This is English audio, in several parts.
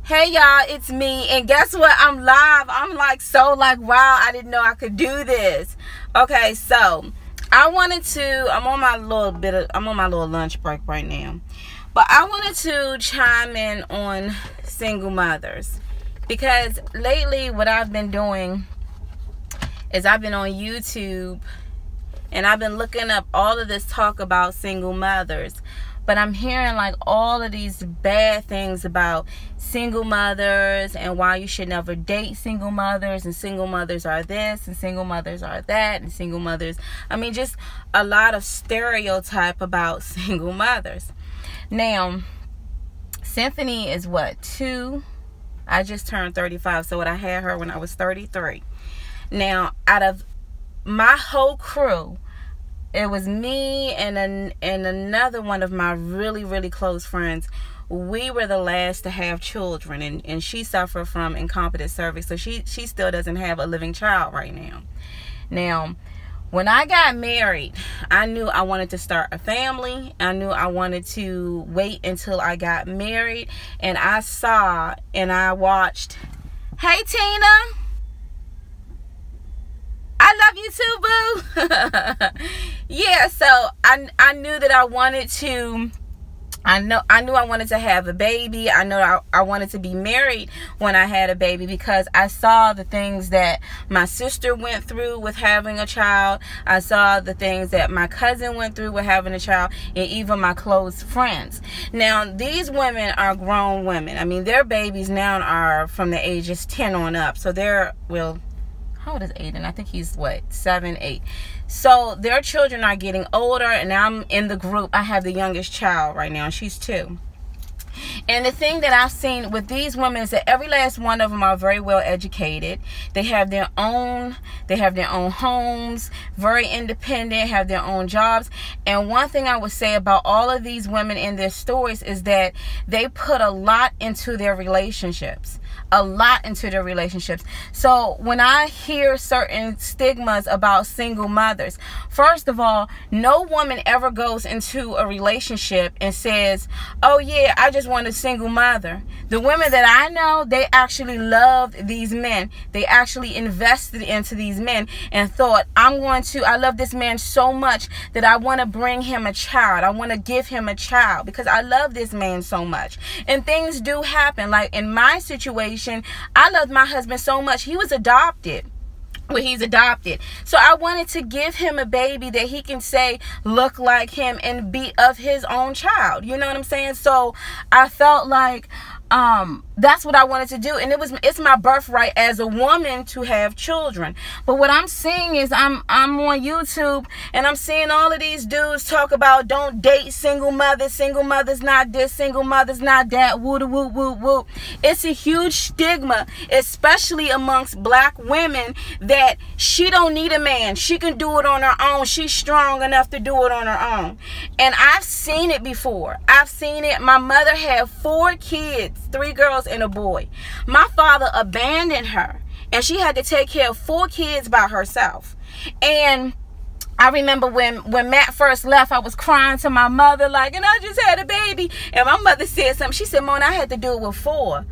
Hey y'all, it's me, and guess what? I'm live. I'm wow, I didn't know I could do this. Okay, so I'm on my little lunch break right now. But I wanted to chime in on single mothers, because lately what I've been doing is I've been on YouTube and I've been looking up all of this talk about single mothers. But I'm hearing like all of these bad things about single mothers and why you should never date single mothers, and single mothers are this and single mothers are that, and single mothers, just a lot of stereotype about single mothers. Now, Symphony is what, 2? I just turned 35, so I had her when I was 33. Now, out of my whole crew, it was me and another one of my really, really close friends. We were the last to have children, and she suffered from incompetent cervix, so she still doesn't have a living child right now. Now, when I got married, I knew I wanted to start a family. I knew I wanted to wait until I got married, and I saw and I watched. Hey, Tina. I love you too, boo. Yeah, so I knew that I wanted to. I knew I wanted to have a baby. I know I wanted to be married when I had a baby, because I saw the things that my sister went through with having a child. I saw the things that my cousin went through with having a child, and even my close friends. Now, these women are grown women. Their babies now are from the ages 10 on up. So how old is Aiden? I think he's 7, 8. So their children are getting older, and I'm in the group. I have the youngest child right now, and she's 2. And the thing that I've seen with these women is that every last one of them are very well educated. They have their own homes, very independent, have their own jobs. And one thing I would say about all of these women in their stories is that they put a lot into their relationships. So when I hear certain stigmas about single mothers, first of all, no woman ever goes into a relationship and says, oh yeah, I just want a single mother. The women that I know, they actually loved these men. They actually invested into these men and thought, I love this man so much that I want to bring him a child. I want to give him a child because I love this man so much. And things do happen. Like in my situation, I loved my husband so much. He was adopted. He's adopted. So I wanted to give him a baby that he can say look like him and be of his own child. You know what I'm saying? So I felt like that's what I wanted to do, and it's my birthright as a woman to have children. But what I'm seeing is I'm on YouTube, and I'm seeing all of these dudes talk about don't date single mothers not this, single mothers not that, woo woo woo woo. It's a huge stigma, especially amongst black women, that she don't need a man. She can do it on her own. She's strong enough to do it on her own. And I've seen it before. I've seen it. My mother had 4 kids, 3 girls and a boy. My father abandoned her, and she had to take care of 4 kids by herself. And I remember when Matt first left, I was crying to my mother like, and I just had a baby. And my mother said something. She said, Mona, I had to do it with 4.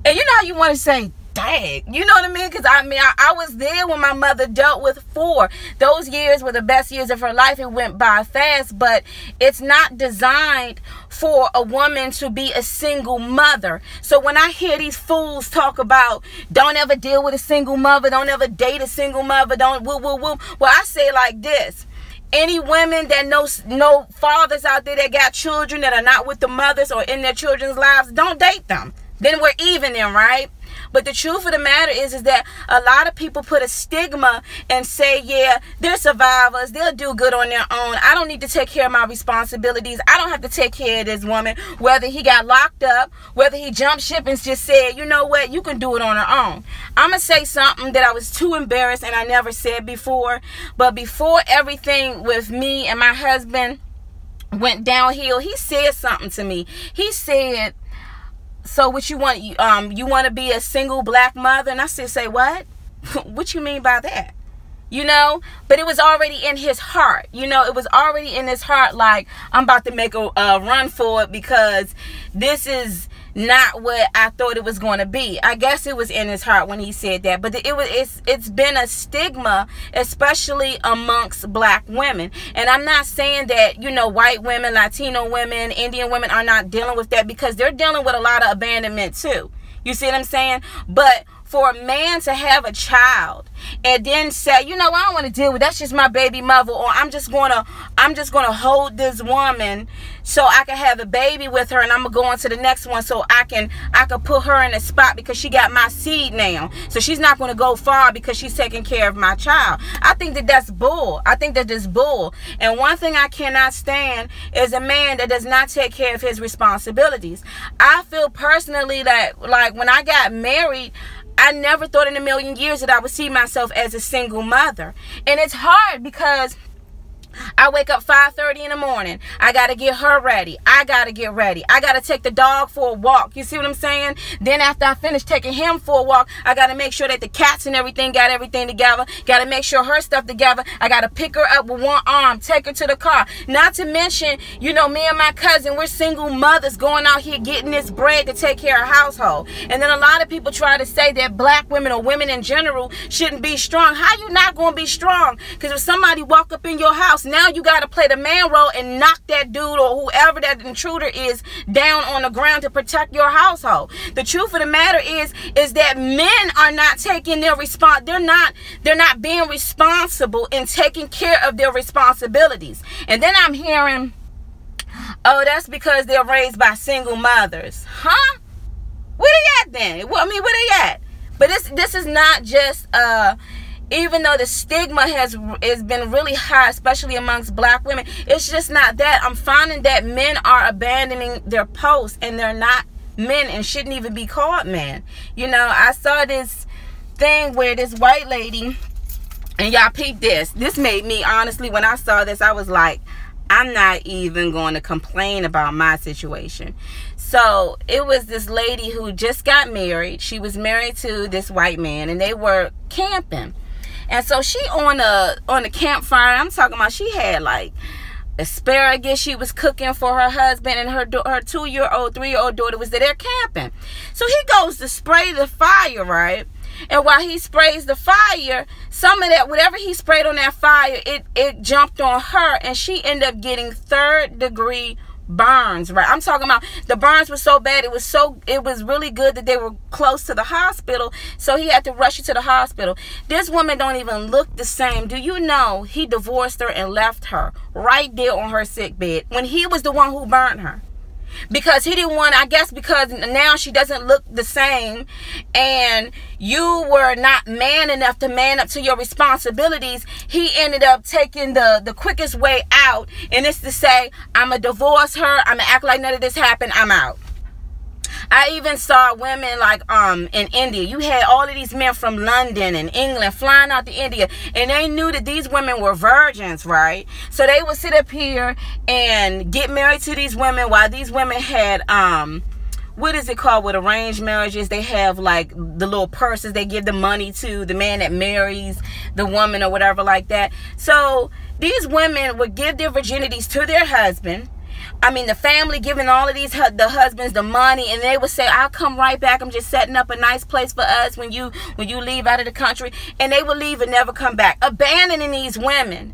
And you know how you want to say, dang, you know what I mean? Because I was there when my mother dealt with 4. Those years were the best years of her life. It went by fast, but it's not designed for a woman to be a single mother. So when I hear these fools talk about don't ever deal with a single mother, don't ever date a single mother, don't woo woo woo, well, I say it like this. Any women that know fathers out there that got children that are not with the mothers or in their children's lives, don't date them. Then we're even then, right? But the truth of the matter is that a lot of people put a stigma and say, yeah, they're survivors. They'll do good on their own. I don't need to take care of my responsibilities. I don't have to take care of this woman, whether he got locked up, whether he jumped ship and just said, you know what, you can do it on her own. I'm going to say something that I was too embarrassed and I never said before. But before everything with me and my husband went downhill, he said something to me. He said, so what you want, you want to be a single black mother? And I said, say what? What you mean by that? But it was already in his heart. It was already in his heart, like, I'm about to make a run for it, because this is not what I thought it was going to be. I guess it was in his heart when he said that, but it's been a stigma, especially amongst black women. And I'm not saying that, you know, white women, Latino women, Indian women are not dealing with that, because they're dealing with a lot of abandonment too. You see what I'm saying? But for a man to have a child and then say, you know, I don't want to deal with, that's just my baby mother, or I'm just gonna hold this woman so I can have a baby with her, and I'm gonna go on to the next one so I can put her in a spot because she got my seed now, so she's not gonna go far because she's taking care of my child. I think that that's bull. I think that is bull. And one thing I cannot stand is a man that does not take care of his responsibilities. I feel personally that, like, when I got married, I never thought in a million years that I would see myself as a single mother. And it's hard because I wake up 5:30 in the morning. I got to get her ready. I got to get ready. I got to take the dog for a walk. You see what I'm saying? Then after I finish taking him for a walk, I got to make sure that the cats and everything got everything together. Got to make sure her stuff together. I got to pick her up with one arm, take her to the car. Not to mention, you know, me and my cousin, we're single mothers going out here getting this bread to take care of household. And then a lot of people try to say that black women or women in general shouldn't be strong. How you not going to be strong? Because if somebody walk up in your house, now you got to play the man role and knock that dude or whoever that intruder is down on the ground to protect your household. The truth of the matter is that men are not taking their they're not being responsible in taking care of their responsibilities. And then I'm hearing, oh, that's because they're raised by single mothers. Huh? Where they at then? Well, I mean, where they at? But this is not just even though the stigma has been really high, especially amongst black women, it's just not that. I'm finding that men are abandoning their posts, and they're not men and shouldn't even be called men. You know, I saw this thing where this white lady, and y'all peep this. This made me, honestly, when I saw this, I was like, I'm not even going to complain about my situation. So it was this lady who just got married. She was married to this white man, and they were camping. And so she on the campfire, I'm talking about, she had like asparagus she was cooking for her husband, and her 2-year-old, 3-year-old daughter was there camping. So he goes to spray the fire, right? And while he sprays the fire, some of that, whatever he sprayed on that fire, it jumped on her, and she ended up getting 3rd-degree burns, right? I'm talking about the burns were so bad, it was really good that they were close to the hospital, so he had to rush her to the hospital. This woman don't even look the same. Do you know he divorced her and left her right there on her sick bed when he was the one who burned her? Because he didn't want, I guess because now she doesn't look the same, and you were not man enough to man up to your responsibilities. He ended up taking the quickest way out, and it's to say, I'm going to divorce her, I'm going to act like none of this happened, I'm out. I even saw women like in India. You had all of these men from London and England flying out to India, and they knew that these women were virgins, right? So they would sit up here and get married to these women, while these women had what is it called with arranged marriages? They have like the little purses they give the money to the man that marries the woman or whatever like that. So these women would give their virginities to their husband. I mean, the family giving all of the husbands the money, and they would say, I'll come right back. I'm just setting up a nice place for us when you leave out of the country. And they would leave and never come back. Abandoning these women,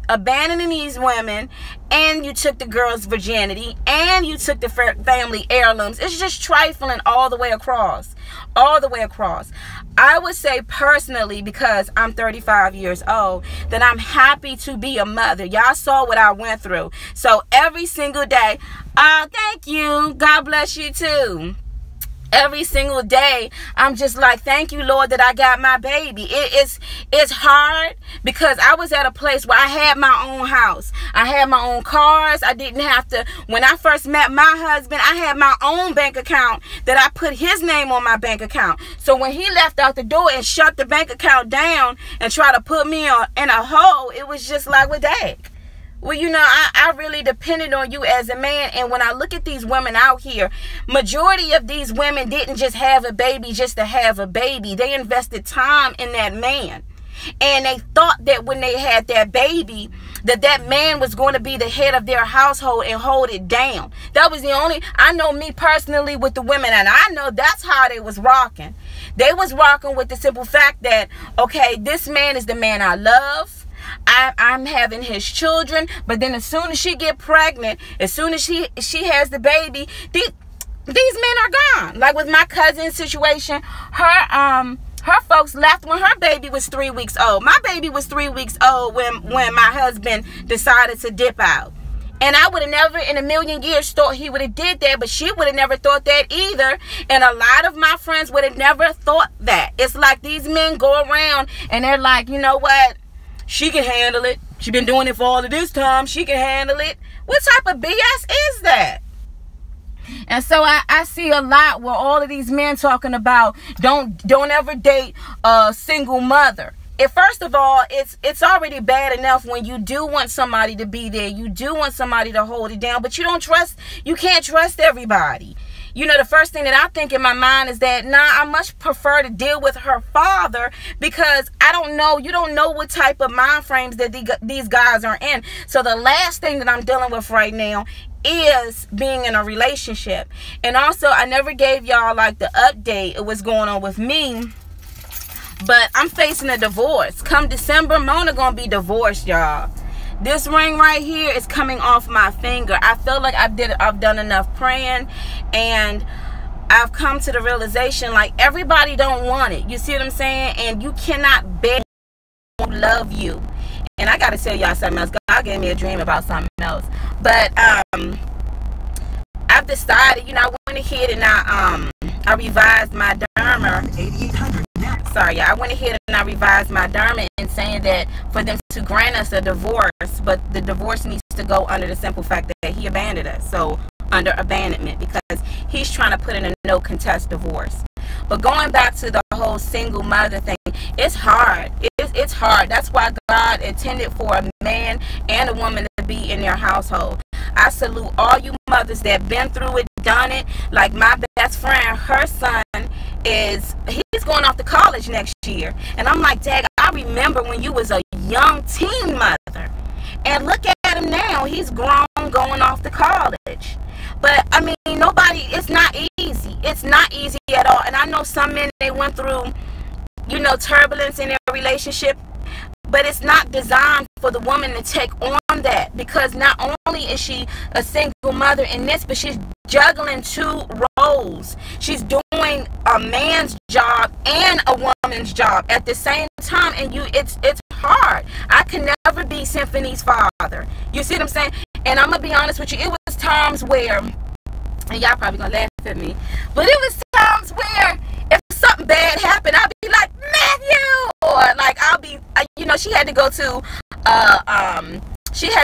and you took the girl's virginity, and you took the family heirlooms. It's just trifling all the way across. All the way across. I would say personally, because I'm 35 years old, that I'm happy to be a mother. Y'all saw what I went through. So every single day, thank you. God bless you too. Every single day, I'm just like, thank you, Lord, that I got my baby. It's hard because I was at a place where I had my own house. I had my own cars. I didn't have to. When I first met my husband, I had my own bank account that I put his name on my bank account. So when he left out the door and shut the bank account down and tried to put me in a hole, it was just like, well, dang. Well, you know, I really depended on you as a man. And when I look at these women out here, majority of these women didn't just have a baby just to have a baby. They invested time in that man. And they thought that when they had that baby, that man was going to be the head of their household and hold it down. That was the only, I know me personally with the women, and I know that's how they was rocking. They was rocking with the simple fact that, okay, this man is the man I love. I'm having his children, but then as soon as she get pregnant, as soon as she has the baby, these men are gone. Like with my cousin's situation, her folks left when her baby was 3 weeks old. My baby was 3 weeks old when my husband decided to dip out. And I would have never in a million years thought he would have did that, but she would have never thought that either. And a lot of my friends would have never thought that. It's like these men go around and they're like, you know what? She can handle it. She been doing it for all of this time. She can handle it. What type of BS is that? And so I see a lot where all of these men talking about don't ever date a single mother. First of all, it's already bad enough when you do want somebody to be there. You do want somebody to hold it down, but you can't trust everybody. You know, the first thing that I think in my mind is that, I much prefer to deal with her father, because you don't know what type of mind frames that these guys are in. So the last thing that I'm dealing with right now is being in a relationship. And also, I never gave y'all like the update of what's going on with me, but I'm facing a divorce. Come December, Mona gonna be divorced, y'all. This ring right here is coming off my finger. I feel like I've done enough praying, and I've come to the realization, like, everybody don't want it. You see what I'm saying? And you cannot beg to love you. And I gotta tell y'all something else. God gave me a dream about something else. But I've decided, I went ahead and I revised my derma. 8800. Sorry, y'all. I went ahead and I revised my derma in saying that for them to grant us a divorce, but the divorce needs to go under the simple fact that he abandoned us. So under abandonment, because he's trying to put in a no contest divorce. But going back to the whole single mother thing, it's hard. It's hard. That's why God intended for a man and a woman to be in their household. I salute all you mothers that been through it, done it. Like my best friend, her son he's going off to college next year. And I'm like, Dad, I remember when you was a young teen mother. And look at him now. He's grown, going off to college. But, I mean, it's not easy. It's not easy at all. And I know some men, they went through, turbulence in their relationship. But it's not designed for the woman to take on that, because not only is she a single mother in this, but she's juggling two roles. She's doing a man's job and a woman's job at the same time, and it's hard. I can never be Symphony's father. You see what I'm saying? And I'm gonna be honest with you, it was times where, and y'all probably gonna laugh at me, but it was times where if something bad happened, I'd be like, Matthew, or like she had to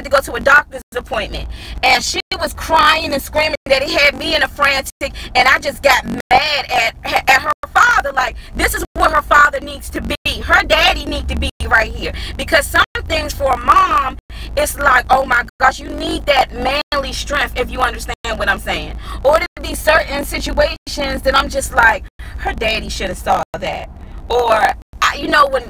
go to a doctor's appointment, and she was crying and screaming that it had me in a frantic, and I just got mad at her father. Like, this is where her father needs to be. Her daddy needs to be right here, because some things for a mom, it's like, oh my gosh, you need that manly strength, if you understand what I'm saying. Or there be certain situations that I'm just like, her daddy should have saw that. Or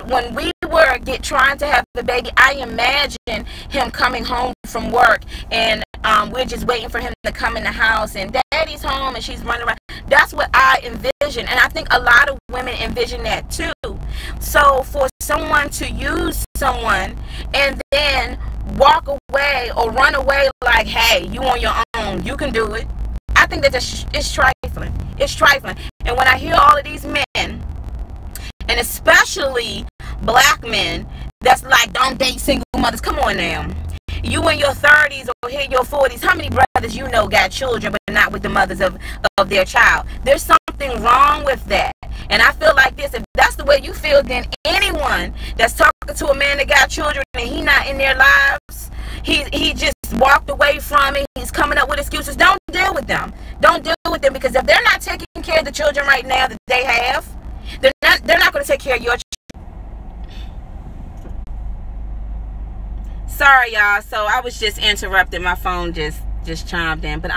when we were trying to have the baby, I imagine him coming home from work, and we're just waiting for him to come in the house, and daddy's home and she's running around. That's what I envision, and I think a lot of women envision that too. So for someone to use someone and then walk away or run away like, hey, you on your own, you can do it, I think that it's trifling. It's trifling. And when I hear all of these men, and especially black men, that's like, don't date single mothers. Come on now. You in your 30s or hit your 40s, how many brothers you know got children but not with the mothers of their child? There's something wrong with that. And I feel like this, if that's the way you feel, then anyone that's talking to a man that got children and he not in their lives, he just walked away from it, he's coming up with excuses, don't deal with them. Don't deal with them, because if they're not taking care of the children right now that they have, they're not going to take care of your children. Sorry, y'all. So I was just interrupted. My phone just chimed in. But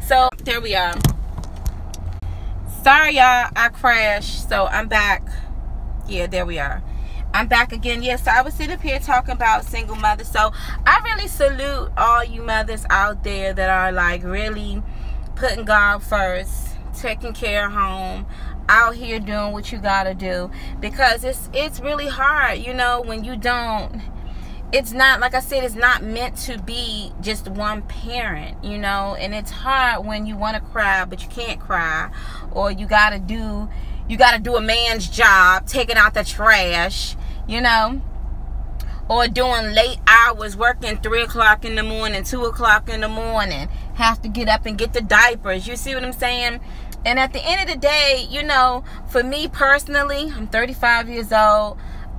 so there we are. Sorry, y'all. I crashed. So I'm back. Yeah, there we are. I'm back again. Yes, so I was sitting up here talking about single mothers. So I really salute all you mothers out there that are like really putting God first, taking care of home, out here doing what you gotta do, because it's really hard, you know, when you don't. It's not, like I said, it's not meant to be just one parent, you know, and it's hard when you want to cry but you can't cry, or you gotta do a man's job, taking out the trash, you know, or doing late hours, working 3 o'clock in the morning, 2 o'clock in the morning, have to get up and get the diapers. You see what I'm saying? And at the end of the day, you know, for me personally, I'm 35 years old.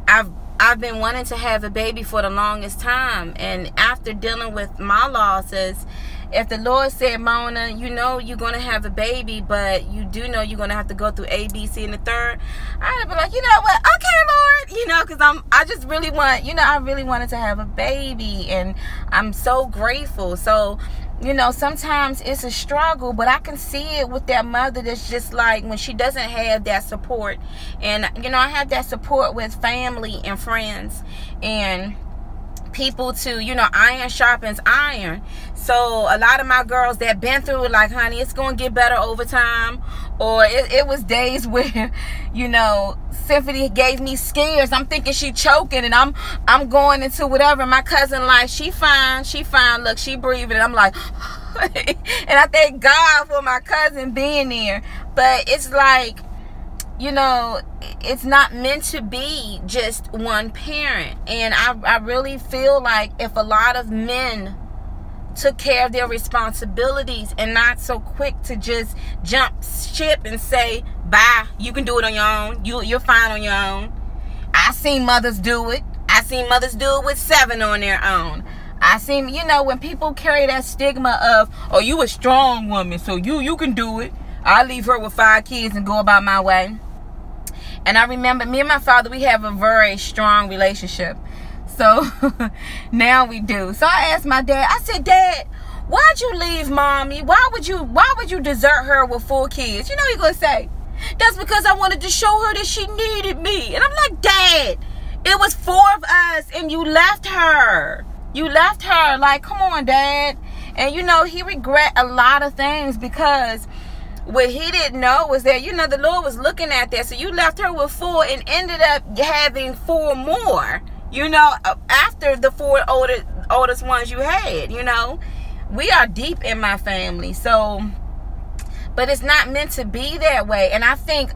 I've been wanting to have a baby for the longest time, and after dealing with my losses, if the Lord said, Mona, you know you're going to have a baby, but you do know you're going to have to go through A, B, C, and the third, I'd be like, you know what, okay, Lord, you know, because I just really want, you know, I really wanted to have a baby, and I'm so grateful. So, you know, sometimes it's a struggle, but I can see it with that mother that's just like, when she doesn't have that support. And, you know, I have that support with family and friends and people to, you know, iron sharpens iron. So a lot of my girls that been through it, like, honey, it's going to get better over time. Or it was days where, you know, Symphony gave me scares. I'm thinking she choking, and I'm going into whatever. My cousin like, she fine. Look, she breathing. And I'm like, and I thank God for my cousin being there. But it's like, you know, it's not meant to be just one parent. And I really feel like if a lot of men took care of their responsibilities and not so quick to just jump ship and say, bye, you can do it on your own, you're fine on your own. I seen mothers do it. I seen mothers do it with 7 on their own. I seen, you know, when people carry that stigma of, oh, you a strong woman, so you can do it, I'll leave her with 5 kids and go about my way. And I remember me and my father, we have a very strong relationship. So now we do. So I asked my dad, I said, Dad, why'd you leave mommy? Why would you desert her with 4 kids? You know he's gonna say, that's because I wanted to show her that she needed me. And I'm like, Dad, it was 4 of us and you left her. You left her. Like, come on, Dad. And you know, he regret a lot of things, because what he didn't know was that, you know, the Lord was looking at that. So you left her with 4 and ended up having 4 more. You know, after the 4 oldest ones you had, you know, we are deep in my family. So, but it's not meant to be that way. And I think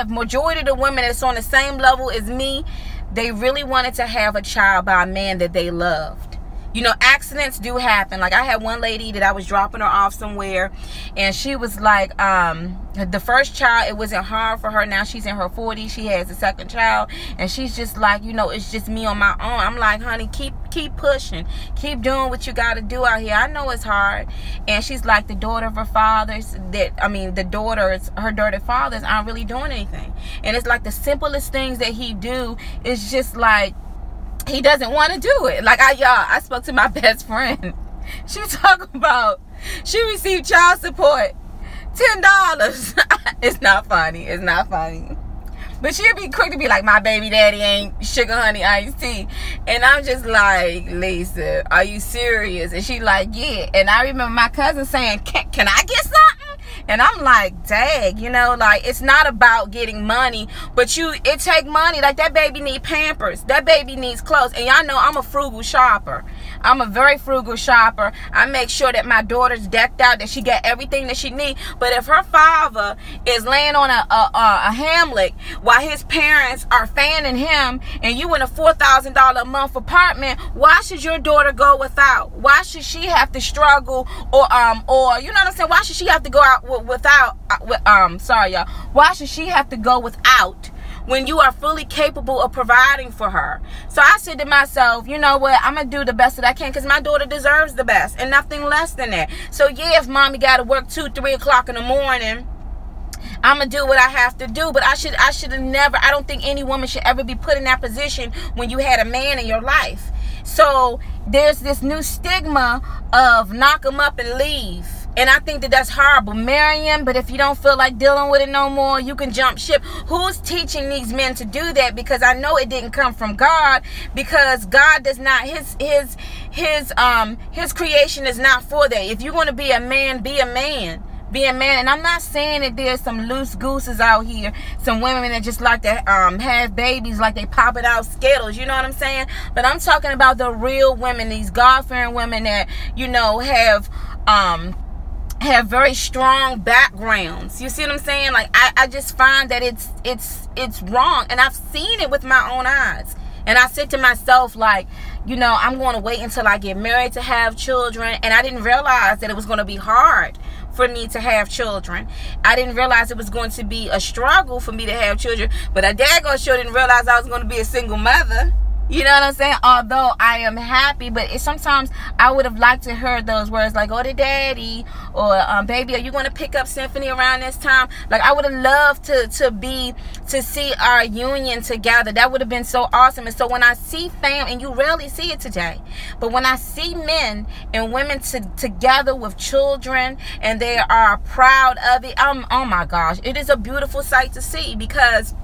majority of the women that's on the same level as me, they really wanted to have a child by a man that they loved. You know, accidents do happen. Like, I had one lady that I was dropping her off somewhere, and she was like, the first child, it wasn't hard for her. Now she's in her 40s. She has a second child, and she's just like, you know, it's just me on my own. I'm like, honey, keep pushing. Keep doing what you got to do out here. I know it's hard. And she's like, the daughter of her fathers, her daughter fathers aren't really doing anything. And it's like the simplest things that he do is just like, he doesn't want to do it. Like, I spoke to my best friend. She talking about, she received child support, $10. It's not funny. It's not funny. But she'll be quick to be like, my baby daddy ain't sugar honey iced tea. And I'm just like, Lisa, are you serious? And she like, yeah. And I remember my cousin saying, can I get something? And I'm like, dang, you know, like, it's not about getting money, but it take money. Like, that baby need Pampers. That baby needs clothes. And y'all know I'm a frugal shopper. I'm a very frugal shopper. I make sure that my daughter's decked out, that she got everything that she needs. But if her father is laying on a hammock while his parents are fanning him, and you in a $4,000 a month apartment, why should your daughter go without? Why should she have to struggle, or you know what I'm saying? Why should she have to go out sorry y'all, why should she have to go without when you are fully capable of providing for her? So I said to myself, you know what, I'm gonna do the best that I can, because my daughter deserves the best and nothing less than that. So yeah, if mommy gotta work 2, 3 o'clock in the morning, I'm gonna do what I have to do. But I should have never, I don't think any woman should ever be put in that position when you had a man in your life. So there's this new stigma of knock them up and leave. And I think that that's horrible. Marry him, but if you don't feel like dealing with it no more, you can jump ship. Who's teaching these men to do that? Because I know it didn't come from God, because God does not, his creation is not for that. If you're going to be a man, be a man. Be a man. And I'm not saying that there's some loose gooses out here, some women that just like to have babies like they popping out Skittles, you know what I'm saying? But I'm talking about the real women, these God-fearing women that, you know, have very strong backgrounds. You see what I'm saying? Like, I just find that it's wrong, and I've seen it with my own eyes. And I said to myself, like, you know, I'm going to wait until I get married to have children. And I didn't realize that it was going to be hard for me to have children. I didn't realize it was going to be a struggle for me to have children. But I daggone sure didn't realize I was going to be a single mother. You know what I'm saying? Although I am happy, but sometimes I would have liked to hear those words like, oh, the daddy, or baby, are you going to pick up Symphony around this time? Like, I would have loved to see our union together. That would have been so awesome. And so when I see and you rarely see it today, but when I see men and women together with children and they are proud of it, oh my gosh, it is a beautiful sight to see, because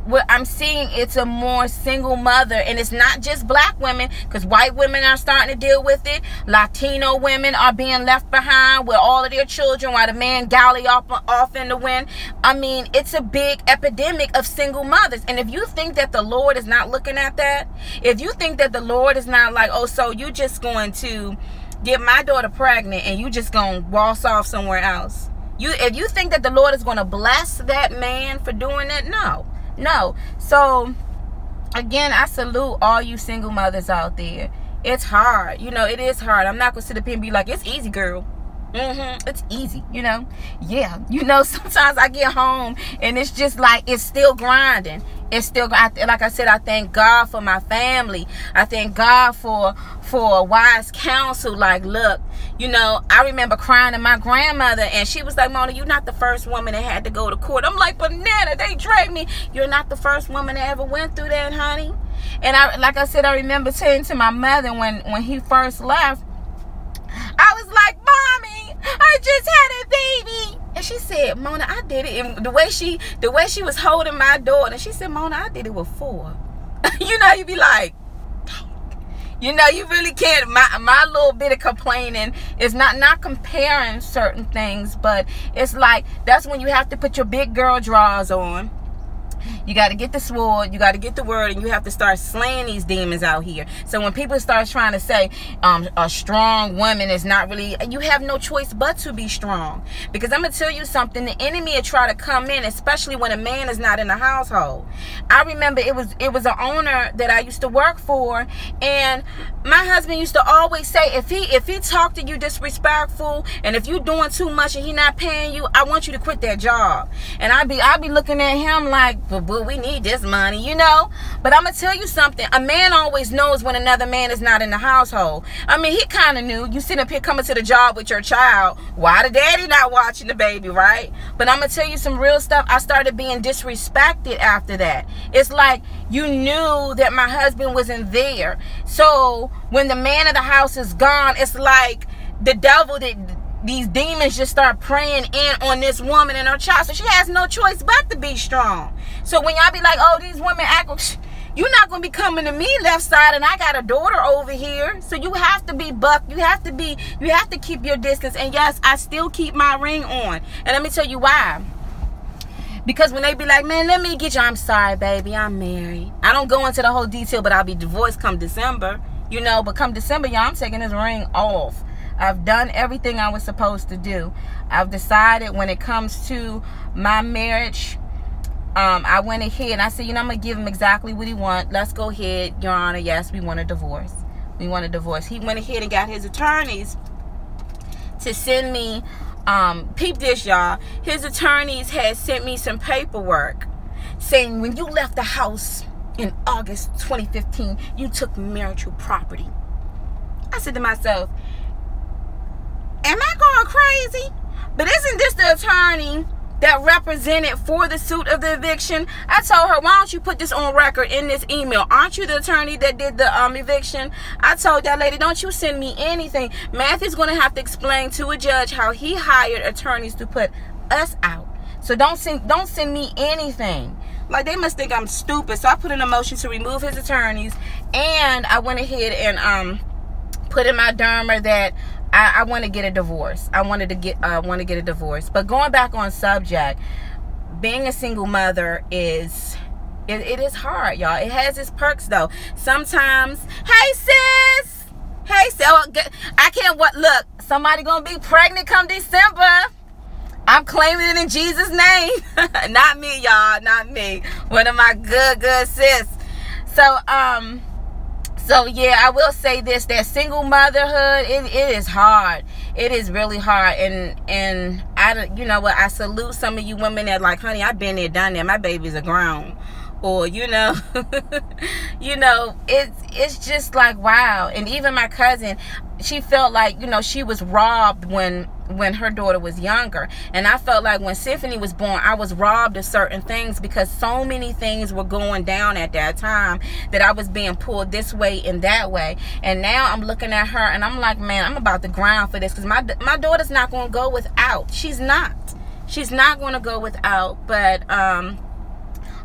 what I'm seeing, it's a more single mother. And it's not just black women, because white women are starting to deal with it. Latino women are being left behind with all of their children while the man galley off in the wind. I mean, it's a big epidemic of single mothers. And if you think that the Lord is not looking at that, if you think that the Lord is not like, oh, so you just going to get my daughter pregnant and you just going to waltz off somewhere else. If you think that the Lord is going to bless that man for doing that, no. So again, I salute all you single mothers out there. It's hard, you know, it is hard. I'm not gonna sit up here and be like, it's easy, girl. It's easy, you know. Yeah, you know, sometimes I get home and it's just like, it's still grinding. It's still, like I said, I thank God for my family. I thank God for wise counsel. Like, look, you know, I remember crying to my grandmother, and she was like, Mona, you're not the first woman that had to go to court. I'm like, but Nana, they dragged me. You're not the first woman that ever went through that, honey. And like I said, I remember saying to my mother when he first left, I was like, Mommy, I just had a baby. And she said, Mona, I did it. And the way she was holding my daughter, and she said, Mona, I did it with 4. You know, you be like, you know, you really can't. My little bit of complaining is not comparing certain things, but it's like, that's when you have to put your big girl drawers on. You got to get the sword, you got to get the word, and you have to start slaying these demons out here. So when people start trying to say a strong woman is not really, you have no choice but to be strong. Because I'm going to tell you something, the enemy will try to come in, especially when a man is not in the household. I remember it was an owner that I used to work for, and my husband used to always say, if he talked to you disrespectful, and if you're doing too much and he not paying you, I want you to quit that job. And I'd be looking at him like, but we need this money, you know. But I'm gonna tell you something, a man always knows when another man is not in the household. I mean, he kind of knew. You sitting up here coming to the job with your child, why the daddy not watching the baby, right? But I'm gonna tell you some real stuff. I started being disrespected after that. It's like, you knew that my husband wasn't there. So when the man of the house is gone, it's like the devil, these demons just start preying in on this woman and her child. So she has no choice but to be strong. So when y'all be like, oh, these women act, you're not going to be coming to me left side, and I got a daughter over here. So you have to be buck. You have to keep your distance. And yes, I still keep my ring on. And let me tell you why. Because when they be like, man, let me get you, I'm sorry, baby, I'm married. I don't go into the whole detail, but I'll be divorced come December. You know, but come December, y'all, I'm taking this ring off. I've done everything I was supposed to do. I've decided when it comes to my marriage, I went ahead and I said, you know, I'm going to give him exactly what he wants. Let's go ahead, Your Honor. Yes, we want a divorce. We want a divorce. He went ahead and got his attorneys to send me, peep this, y'all. His attorneys had sent me some paperwork saying when you left the house in August 2015, you took marital property. I said to myself, am I going crazy? But isn't this the attorney that represented for the suit of the eviction. I told her, why don't you put this on record in this email? Aren't you the attorney that did the eviction? I told that lady, don't you send me anything. Matthew's going to have to explain to a judge how he hired attorneys to put us out. So don't send me anything. Like, they must think I'm stupid. So I put in a motion to remove his attorneys, and I went ahead and put in my derma that I want to get a divorce. I want to get a divorce. But going back on subject, being a single mother is hard, y'all. It has its perks though. Sometimes, hey sis, oh, I can't look. Somebody gonna be pregnant come December. I'm claiming it in Jesus' name. Not me, y'all. Not me. One of my good sis. So yeah, I will say this, that single motherhood, it is hard. It is really hard. And you know what, I salute some of you women that like, honey, I've been there, done that. My babies are grown. Or, you know, it's just like, wow. And even my cousin, she felt like, you know, she was robbed when her daughter was younger. And I felt like when Symphony was born, I was robbed of certain things because so many things were going down at that time that I was being pulled this way and that way. And now I'm looking at her and I'm like, man, I'm about to grind for this, because my daughter's not going to go without. She's not going to go without. But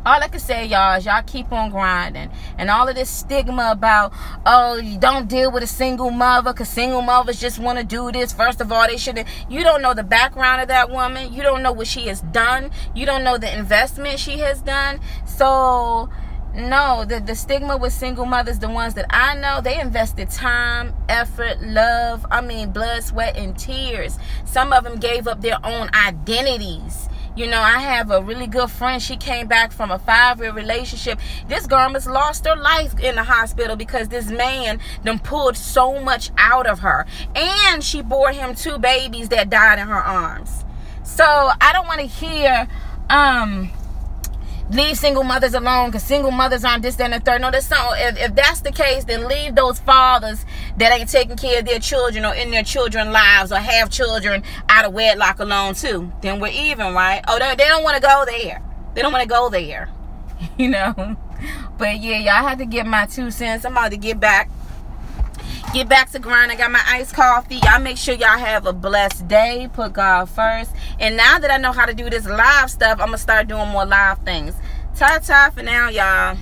all I can say, y'all, is y'all keep on grinding. And all of this stigma about, oh, you don't deal with a single mother because single mothers just want to do this. First of all, they shouldn't. You don't know the background of that woman. You don't know what she has done. You don't know the investment she has done. So, no, the stigma with single mothers, the ones that I know, they invested time, effort, love. I mean, blood, sweat, and tears. Some of them gave up their own identities. You know, I have a really good friend. She came back from a 5-year relationship. This girl must lost her life in the hospital because this man done pulled so much out of her. And she bore him 2 babies that died in her arms. So I don't want to hear, leave single mothers alone because single mothers aren't this, that, and the third. No, that's not. If that's the case, then leave those fathers that ain't taking care of their children or in their children's lives or have children out of wedlock alone too. Then we're even, right? Oh, they don't want to go there. They don't want to go there. You know? But yeah, y'all have to get my 2 cents. I'm about to get back to grind. I got my iced coffee. Y'all make sure y'all have a blessed day. Put God first. And now that I know how to do this live stuff, I'm going to start doing more live things. Ta-ta for now, y'all.